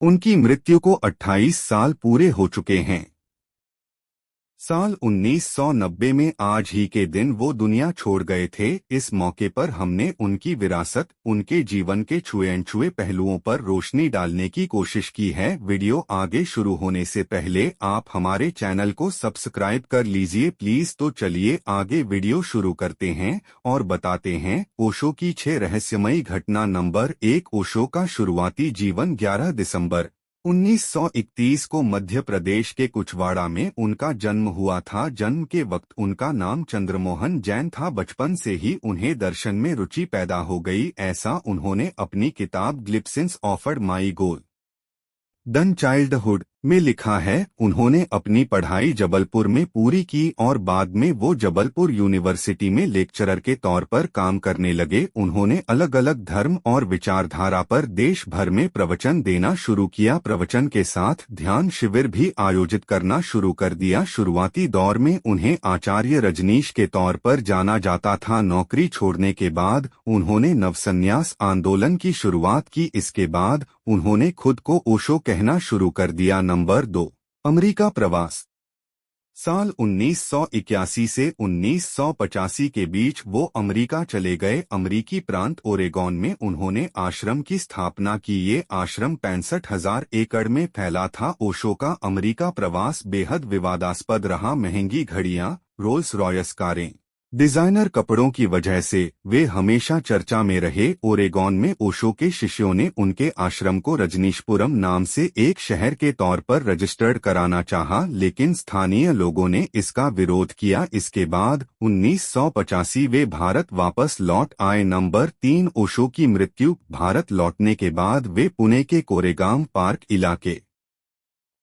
उनकी मृत्यु को 28 साल पूरे हो चुके हैं। साल 1990 में आज ही के दिन वो दुनिया छोड़ गए थे। इस मौके पर हमने उनकी विरासत, उनके जीवन के छुए-अनछुए पहलुओं पर रोशनी डालने की कोशिश की है। वीडियो आगे शुरू होने से पहले आप हमारे चैनल को सब्सक्राइब कर लीजिए प्लीज। तो चलिए आगे वीडियो शुरू करते हैं और बताते हैं ओशो की 6 रहस्यमयी घटना। नंबर 1, ओशो का शुरुआती जीवन। 11 दिसंबर 1931 को मध्य प्रदेश के कुचवाड़ा में उनका जन्म हुआ था। जन्म के वक्त उनका नाम चंद्रमोहन जैन था। बचपन से ही उन्हें दर्शन में रुचि पैदा हो गई, ऐसा उन्होंने अपनी किताब glimpses of my golden childhood में लिखा है। उन्होंने अपनी पढ़ाई जबलपुर में पूरी की और बाद में वो जबलपुर यूनिवर्सिटी में लेक्चरर के तौर पर काम करने लगे। उन्होंने अलग अलग धर्म और विचारधारा पर देश भर में प्रवचन देना शुरू किया। प्रवचन के साथ ध्यान शिविर भी आयोजित करना शुरू कर दिया। शुरुआती दौर में उन्हें आचार्य रजनीश के तौर पर जाना जाता था। नौकरी छोड़ने के बाद उन्होंने नवसन्यास आंदोलन की शुरुआत की। इसके बाद उन्होंने खुद को ओशो कहना शुरू कर दिया। नंबर 2, अमेरिका प्रवास। साल 1981 से 1985 के बीच वो अमेरिका चले गए। अमेरिकी प्रांत ओरेगॉन में उन्होंने आश्रम की स्थापना की। ये आश्रम 65,000 एकड़ में फैला था। ओशो का अमेरिका प्रवास बेहद विवादास्पद रहा। महंगी घड़ियां, रोल्स रॉयस कारें, डिजाइनर कपड़ों की वजह से वे हमेशा चर्चा में रहे। ओरेगॉन में ओशो के शिष्यों ने उनके आश्रम को रजनीशपुरम नाम से एक शहर के तौर पर रजिस्टर्ड कराना चाहा, लेकिन स्थानीय लोगों ने इसका विरोध किया। इसके बाद 1985 वे भारत वापस लौट आए। नंबर 3, ओशो की मृत्यु। भारत लौटने के बाद वे पुणे के कोरेगांव पार्क इलाके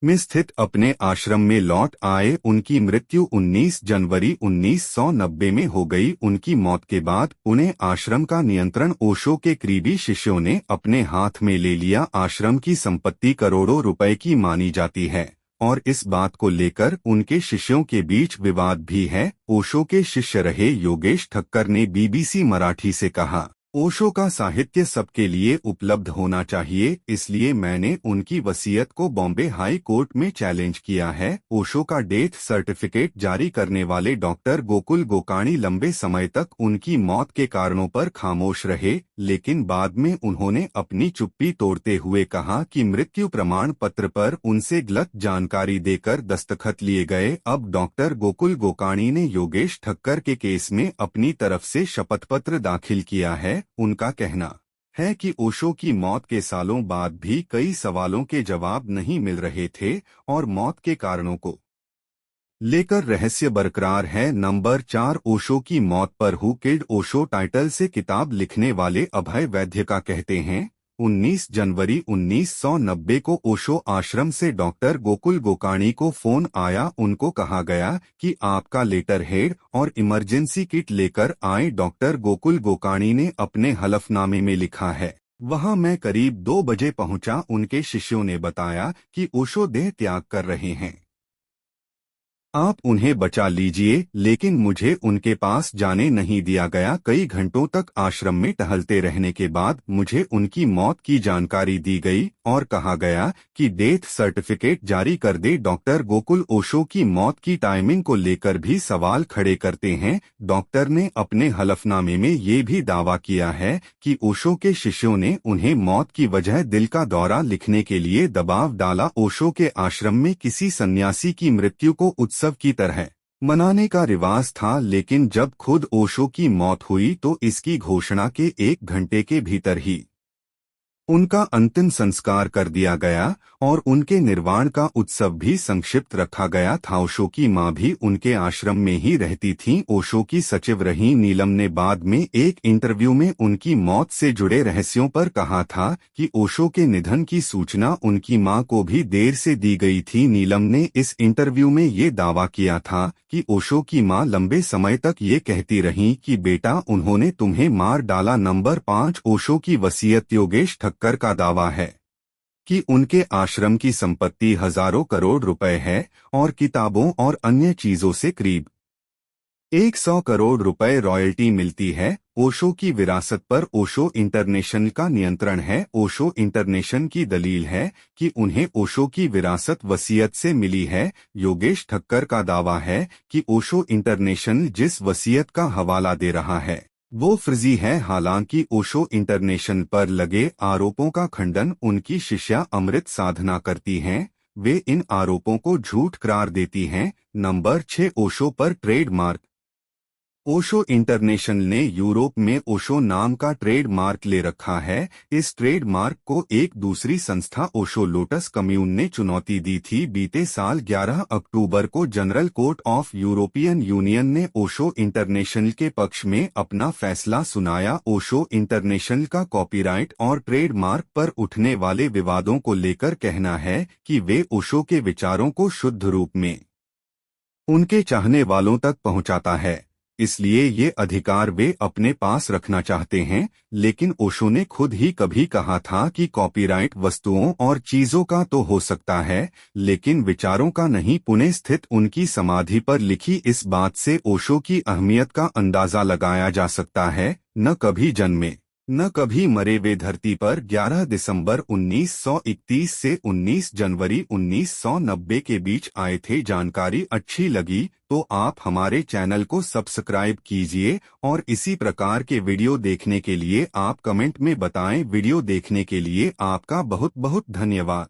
में स्थित अपने आश्रम में लौट आए। उनकी मृत्यु 19 जनवरी 1990 में हो गई। उनकी मौत के बाद पुणे आश्रम का नियंत्रण ओशो के करीबी शिष्यों ने अपने हाथ में ले लिया। आश्रम की संपत्ति करोड़ों रुपए की मानी जाती है और इस बात को लेकर उनके शिष्यों के बीच विवाद भी है। ओशो के शिष्य रहे योगेश ठक्कर ने बीबीसी मराठी से कहा, ओशो का साहित्य सबके लिए उपलब्ध होना चाहिए, इसलिए मैंने उनकी वसीयत को बॉम्बे हाई कोर्ट में चैलेंज किया है। ओशो का डेथ सर्टिफिकेट जारी करने वाले डॉक्टर गोकुल गोकाणी लंबे समय तक उनकी मौत के कारणों पर खामोश रहे, लेकिन बाद में उन्होंने अपनी चुप्पी तोड़ते हुए कहा कि मृत्यु प्रमाण पत्र पर उनसे गलत जानकारी देकर दस्तखत लिए गए। अब डॉक्टर गोकुल गोकाणी ने योगेश ठक्कर के केस में अपनी तरफ से शपथ पत्र दाखिल किया है। उनका कहना है कि ओशो की मौत के सालों बाद भी कई सवालों के जवाब नहीं मिल रहे थे और मौत के कारणों को लेकर रहस्य बरकरार है। नंबर 4, ओशो की मौत पर हु किल्ड ओशो टाइटल से किताब लिखने वाले अभय वैद्य का कहते हैं, 19 जनवरी 1990 को ओशो आश्रम से डॉक्टर गोकुल गोकाणी को फोन आया। उनको कहा गया कि आपका लेटर हेड और इमरजेंसी किट लेकर आए। डॉक्टर गोकुल गोकाणी ने अपने हलफनामे में लिखा है, वहां मैं करीब 2 बजे पहुंचा। उनके शिष्यों ने बताया कि ओशो देह त्याग कर रहे हैं, आप उन्हें बचा लीजिए, लेकिन मुझे उनके पास जाने नहीं दिया गया। कई घंटों तक आश्रम में टहलते रहने के बाद मुझे उनकी मौत की जानकारी दी गई और कहा गया कि डेथ सर्टिफिकेट जारी कर दे। डॉक्टर गोकुल ओशो की मौत की टाइमिंग को लेकर भी सवाल खड़े करते हैं। डॉक्टर ने अपने हलफनामे में ये भी दावा किया है कि ओशो के शिष्यों ने उन्हें मौत की वजह दिल का दौरा लिखने के लिए दबाव डाला। ओशो के आश्रम में किसी सन्यासी की मृत्यु को उत्सव की तरह मनाने का रिवाज था, लेकिन जब खुद ओशो की मौत हुई तो इसकी घोषणा के 1 घंटे के भीतर ही उनका अंतिम संस्कार कर दिया गया और उनके निर्वाण का उत्सव भी संक्षिप्त रखा गया था। ओशो की मां भी उनके आश्रम में ही रहती थीं। ओशो की सचिव रही नीलम ने बाद में एक इंटरव्यू में उनकी मौत से जुड़े रहस्यों पर कहा था कि ओशो के निधन की सूचना उनकी मां को भी देर से दी गई थी। नीलम ने इस इंटरव्यू में ये दावा किया था कि ओशो की मां लंबे समय तक ये कहती रहीं कि बेटा उन्होंने तुम्हें मार डाला। नंबर 5, ओशो की वसीयत। योगेश ठक्कर का दावा है कि उनके आश्रम की संपत्ति हजारों करोड़ रुपए है और किताबों और अन्य चीजों से करीब 100 करोड़ रुपए रॉयल्टी मिलती है। ओशो की विरासत पर ओशो इंटरनेशनल का नियंत्रण है। ओशो इंटरनेशनल की दलील है कि उन्हें ओशो की विरासत वसीयत से मिली है। योगेश ठक्कर का दावा है कि ओशो इंटरनेशनल जिस वसीयत का हवाला दे रहा है वो फर्जी है। हालांकि ओशो इंटरनेशनल पर लगे आरोपों का खंडन उनकी शिष्या अमृत साधना करती हैं। वे इन आरोपों को झूठ करार देती हैं। नंबर 6, ओशो पर ट्रेडमार्क। ओशो इंटरनेशनल ने यूरोप में ओशो नाम का ट्रेडमार्क ले रखा है। इस ट्रेडमार्क को एक दूसरी संस्था ओशो लोटस कम्यून ने चुनौती दी थी। बीते साल 11 अक्टूबर को general court of European union ने ओशो इंटरनेशनल के पक्ष में अपना फैसला सुनाया। ओशो इंटरनेशनल का कॉपीराइट और ट्रेडमार्क पर उठने वाले विवादों को लेकर कहना है कि वे ओशो के विचारों को शुद्ध रूप में उनके चाहने वालों तक पहुंचाता है, इसलिए ये अधिकार वे अपने पास रखना चाहते हैं। लेकिन ओशो ने खुद ही कभी कहा था कि कॉपीराइट वस्तुओं और चीजों का तो हो सकता है, लेकिन विचारों का नहीं। पुणे स्थित उनकी समाधि पर लिखी इस बात से ओशो की अहमियत का अंदाजा लगाया जा सकता है। न कभी जन्मे न कभी मरे, वे धरती पर 11 दिसंबर 1931 से 19 जनवरी 1990 के बीच आए थे। जानकारी अच्छी लगी तो आप हमारे चैनल को सब्सक्राइब कीजिए और इसी प्रकार के वीडियो देखने के लिए आप कमेंट में बताएं। वीडियो देखने के लिए आपका बहुत बहुत धन्यवाद।